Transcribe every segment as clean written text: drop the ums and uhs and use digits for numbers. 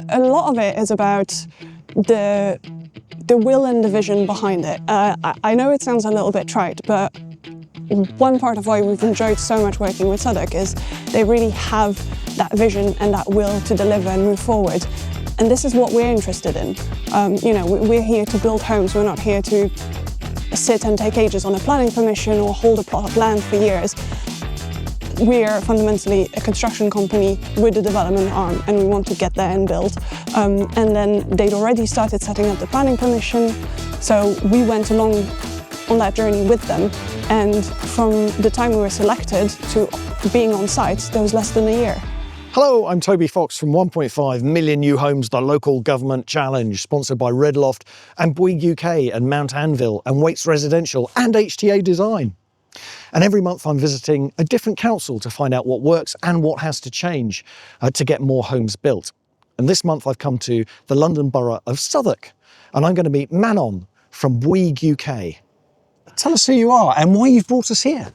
a lot of it is about the will and the vision behind it. I know it sounds a little bit trite, but one part of why we've enjoyed so much working with Southwark is they really have that vision and that will to deliver and move forward. And this is what we're interested in. We're here to build homes. We're not here to sit and take ages on a planning permission or hold a plot of land for years. We are fundamentally a construction company with a development arm, and we want to get there and build. And then they'd already started setting up the planning permission, so we went along on that journey with them. And from the time we were selected to being on site, there was less than a year. Hello, I'm Toby Fox from 1.5 Million New Homes, the Local Government Challenge, sponsored by Redloft and Bouygues UK and Mount Anvil and Waits Residential and HTA Design. And every month I'm visiting a different council to find out what works and what has to change to get more homes built. And this month I've come to the London Borough of Southwark, and I'm going to meet Manon from Bouygues UK. Tell us who you are and why you've brought us here.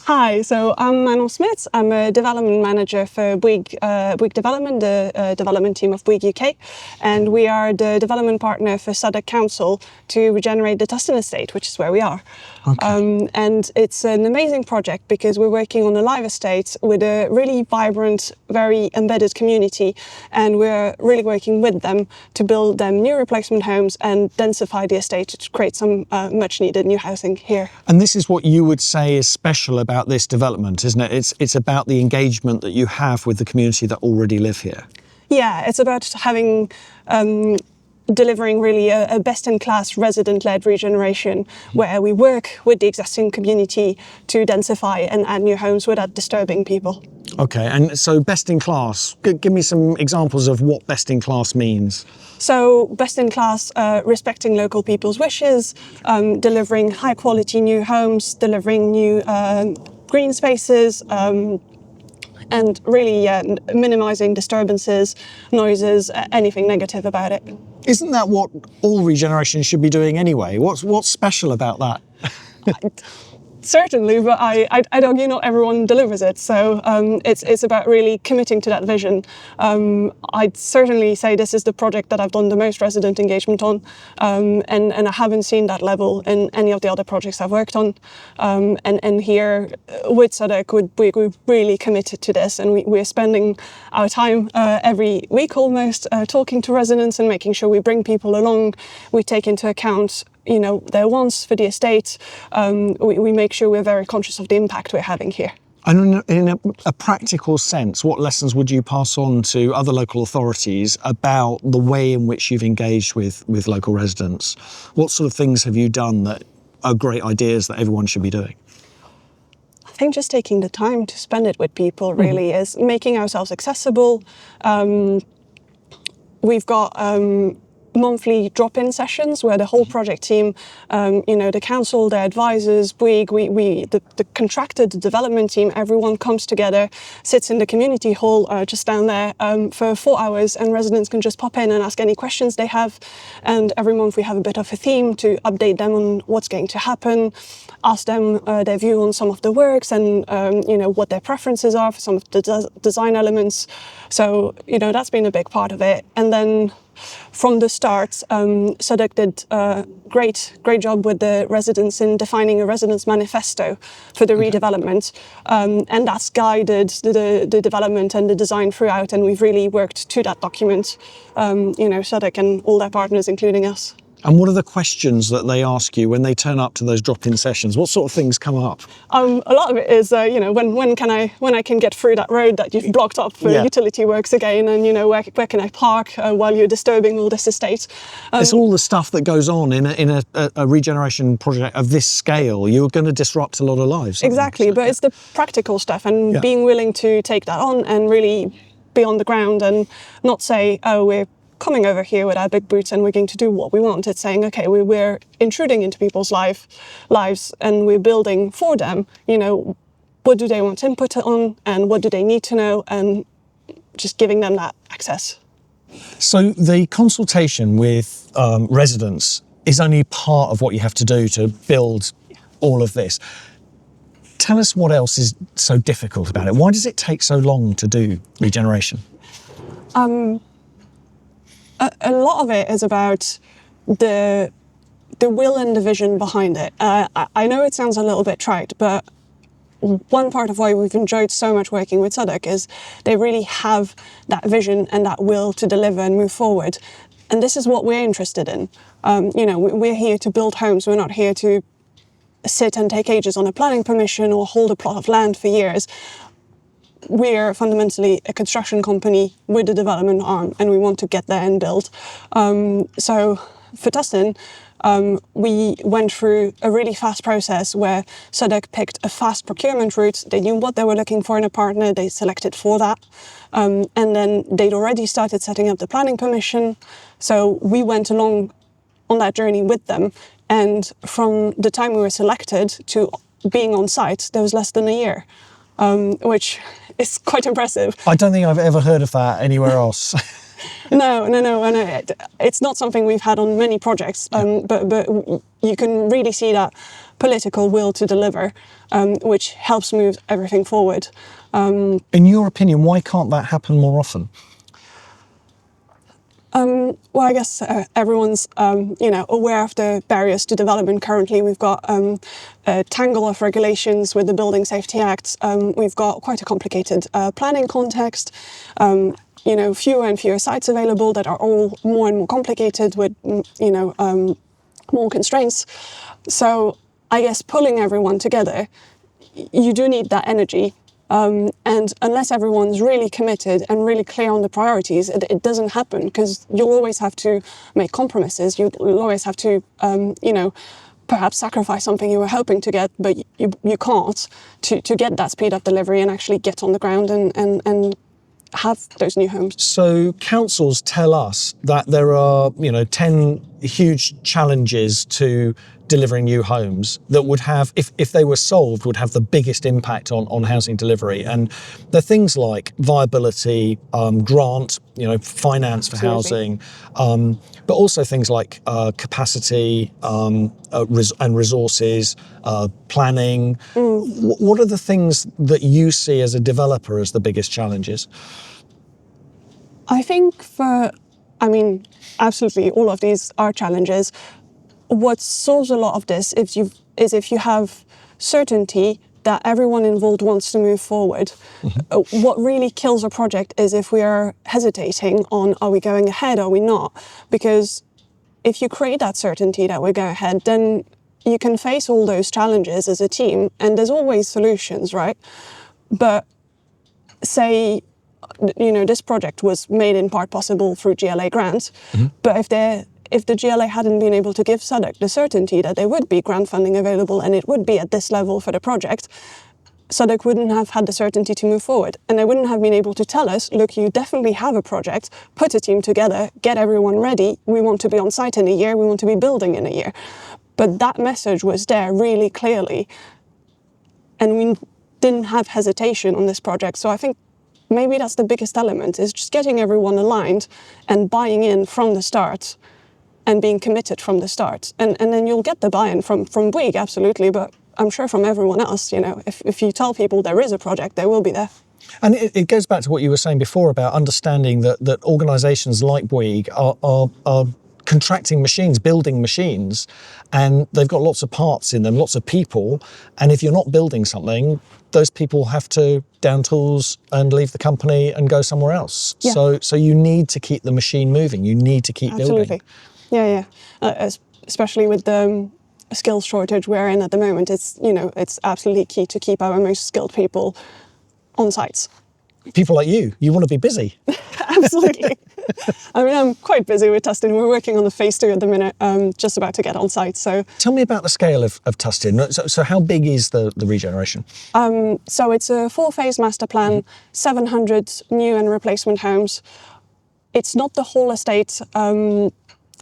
Hi, so I'm Manon Smits. I'm a development manager for Bouygues Development, the development team of Bouygues UK, and we are the development partner for Southwark Council to regenerate the Tustin Estate, which is where we are. Okay. And it's an amazing project because we're working on a live estate with a really vibrant, very embedded community, and we're really working with them to build them new replacement homes and densify the estate to create some much needed new housing here. And this is what you would say is special about this development, isn't it? It's about the engagement that you have with the community that already live here. Yeah, it's about having delivering really a best-in-class resident-led regeneration where we work with the existing community to densify and add new homes without disturbing people. Okay, and so best-in-class, give me some examples of what best-in-class means. So best-in-class, respecting local people's wishes, delivering high-quality new homes, delivering new green spaces, and really minimising disturbances, noises, anything negative about it. Isn't that what all regeneration should be doing anyway? What's special about that? Certainly, but I'd argue not everyone delivers it. So it's about really committing to that vision. I'd certainly say this is the project that I've done the most resident engagement on, and I haven't seen that level in any of the other projects I've worked on. And here with Southwark, we're really committed to this, and we're spending our time every week almost talking to residents and making sure we bring people along. We take into account their wants for the estate. We make sure we're very conscious of the impact we're having here. And in a practical sense, what lessons would you pass on to other local authorities about the way in which you've engaged with local residents? What sort of things have you done that are great ideas that everyone should be doing? I think just taking the time to spend it with people really is making ourselves accessible. We've got monthly drop-in sessions where the whole project team, the council, the advisors, Bouygues, the contractor, the development team, everyone comes together, sits in the community hall just down there for 4 hours, and residents can just pop in and ask any questions they have. And every month we have a bit of a theme to update them on what's going to happen, ask them their view on some of the works and what their preferences are for some of the design elements. So that's been a big part of it. And then from the start, Southwark did a great job with the residents in defining a residents' manifesto for the redevelopment, and that's guided the development and the design throughout, and we've really worked to that document, Southwark and all their partners, including us. And what are the questions that they ask you when they turn up to those drop-in sessions? What sort of things come up? A lot of it is, when I can get through that road that you've blocked up for utility works again, and where can I park while you're disturbing all this estate? It's all the stuff that goes on in a regeneration project of this scale. You're going to disrupt a lot of lives. Exactly, but it's the practical stuff and being willing to take that on and really be on the ground and not say, oh, we're coming over here with our big boots and we're going to do what we want. It's saying, okay, we're intruding into people's lives and we're building for them. What do they want input on and what do they need to know, and just giving them that access. So the consultation with residents is only part of what you have to do to build all of this. Tell us what else is so difficult about it. Why does it take so long to do regeneration? A lot of it is about the will and the vision behind it. I know it sounds a little bit trite, but one part of why we've enjoyed so much working with Southwark is they really have that vision and that will to deliver and move forward. And this is what we're interested in. We're here to build homes. We're not here to sit and take ages on a planning permission or hold a plot of land for years. We're fundamentally a construction company with a development arm, and we want to get there and build. So for Tustin, we went through a really fast process where Southwark picked a fast procurement route. They knew what they were looking for in a partner. They selected for that. And then they'd already started setting up the planning permission. So we went along on that journey with them. And from the time we were selected to being on site, there was less than a year, which is quite impressive. I don't think I've ever heard of that anywhere else. No, and it's not something we've had on many projects, but you can really see that political will to deliver, which helps move everything forward. In your opinion, why can't that happen more often? Well, I guess everyone's aware of the barriers to development currently. We've got a tangle of regulations with the Building Safety Act. We've got quite a complicated planning context. Fewer and fewer sites available that are all more and more complicated with, more constraints. So I guess pulling everyone together, you do need that energy. And unless everyone's really committed and really clear on the priorities, it doesn't happen, because you'll always have to make compromises. You'll always have to, perhaps sacrifice something you were hoping to get, but you can't to get that speed up delivery and actually get on the ground and have those new homes. So councils tell us that there are, 10 huge challenges to delivering new homes that would have, if they were solved, would have the biggest impact on housing delivery. And they're things like viability, grant, finance for housing, but also things like capacity and resources, planning. What are the things that you see as a developer as the biggest challenges? I think absolutely all of these are challenges. What solves a lot of this is if you have certainty that everyone involved wants to move forward. Mm-hmm. What really kills a project is if we are hesitating on, are we going ahead, are we not? Because if you create that certainty that we go ahead, then you can face all those challenges as a team, and there's always solutions, right? But say, this project was made in part possible through GLA grants, mm-hmm. but if the GLA hadn't been able to give Southwark the certainty that there would be grant funding available and it would be at this level for the project, Southwark wouldn't have had the certainty to move forward. And they wouldn't have been able to tell us, look, you definitely have a project, put a team together, get everyone ready, we want to be on site in a year, we want to be building in a year. But that message was there really clearly, and we didn't have hesitation on this project. So I think maybe that's the biggest element, is just getting everyone aligned and buying in from the start and being committed from the start. And then you'll get the buy-in from Bouygues, absolutely, but I'm sure from everyone else, if you tell people there is a project, they will be there. And it goes back to what you were saying before about understanding that organisations like Bouygues are contracting machines, building machines, and they've got lots of parts in them, lots of people, and if you're not building something, those people have to down tools and leave the company and go somewhere else. Yeah. So you need to keep the machine moving, you need to keep building. Absolutely. Yeah. Especially with the skills shortage we're in at the moment, it's absolutely key to keep our most skilled people on sites. People like you want to be busy. Absolutely. I'm quite busy with Tustin. We're working on the phase 2 at the minute, just about to get on site. So tell me about the scale of Tustin. So how big is the regeneration? So it's a 4-phase master plan, mm-hmm. 700 new and replacement homes. It's not the whole estate.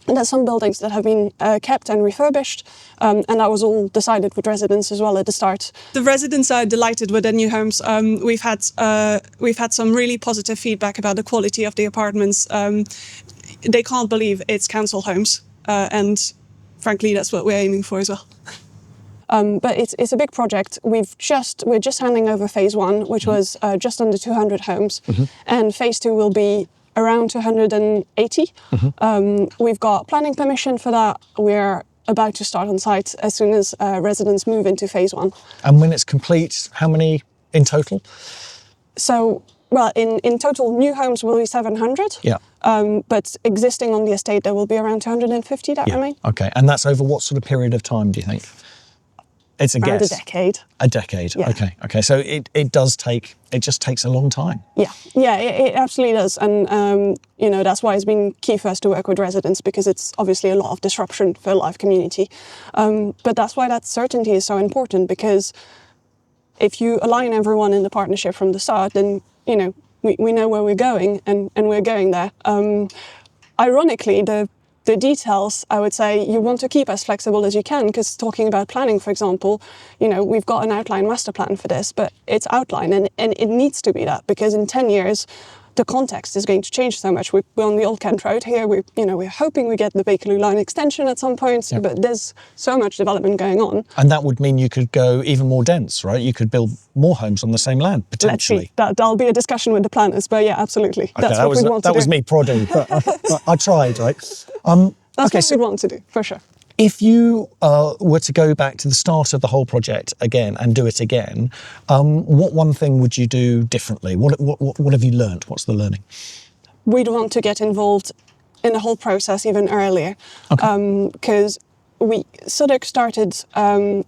There's some buildings that have been kept and refurbished, and that was all decided with residents as well at the start. The residents are delighted with their new homes. We've had some really positive feedback about the quality of the apartments. They can't believe it's council homes, and frankly, that's what we're aiming for as well. But it's a big project. We're just handing over phase 1, which mm-hmm. was just under 200 homes, mm-hmm. and phase 2 will be around 280. We've got planning permission for that. We're about to start on site as soon as residents move into phase 1. And when it's complete, how many in total? So, well, in total, new homes will be 700. Yeah. But existing on the estate, there will be around 250 that remain. Okay, and that's over what sort of period of time, do you think? It's a Around guess. a decade. A decade, Yeah. Okay. So it just takes a long time. Yeah, it absolutely does. And, that's why it's been key for us to work with residents, because it's obviously a lot of disruption for a live community. But that's why that certainty is so important, because if you align everyone in the partnership from the start, then, we know where we're going and we're going there. Ironically, the details, I would say, you want to keep as flexible as you can, because talking about planning, for example, we've got an outline master plan for this, but it's outline and it needs to be that, because in 10 years, the context is going to change so much. We're on the Old Kent Road here. We're hoping we get the Bakerloo line extension at some point, but there's so much development going on. And that would mean you could go even more dense, right? You could build more homes on the same land, potentially. Let's see. That'll be a discussion with the planners, but yeah, absolutely. Okay, That's what we'd want to do. That was me prodding, but I tried, right? That's what we'd want to do, for sure. If you were to go back to the start of the whole project again and do it again, what one thing would you do differently? What have you learned? What's the learning? We'd want to get involved in the whole process even earlier, because Southwark started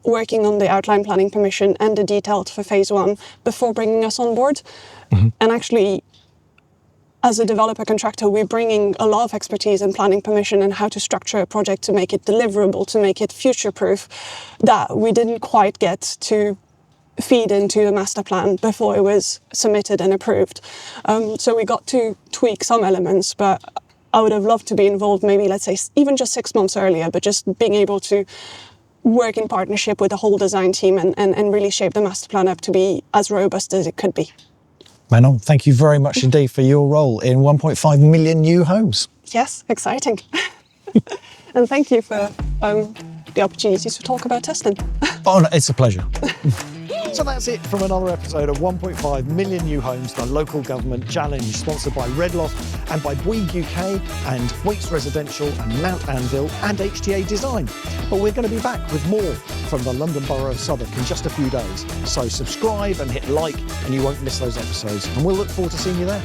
working on the outline planning permission and the detailed for phase 1 before bringing us on board. And actually, as a developer contractor, we're bringing a lot of expertise in planning permission and how to structure a project to make it deliverable, to make it future-proof, that we didn't quite get to feed into the master plan before it was submitted and approved. So we got to tweak some elements, but I would have loved to be involved maybe, let's say, even just 6 months earlier, but just being able to work in partnership with the whole design team and really shape the master plan up to be as robust as it could be. Manon, thank you very much indeed for your role in 1.5 million new homes. Yes, exciting. And thank you for the opportunity to talk about Tustin. Oh, no, it's a pleasure. So that's it from another episode of 1.5 million new homes, the local government challenge, sponsored by Redloft and by Bouygues UK and Waits Residential and Mount Anvil and HTA Design. But we're going to be back with more from the London Borough of Southwark in just a few days. So subscribe and hit like and you won't miss those episodes. And we'll look forward to seeing you there.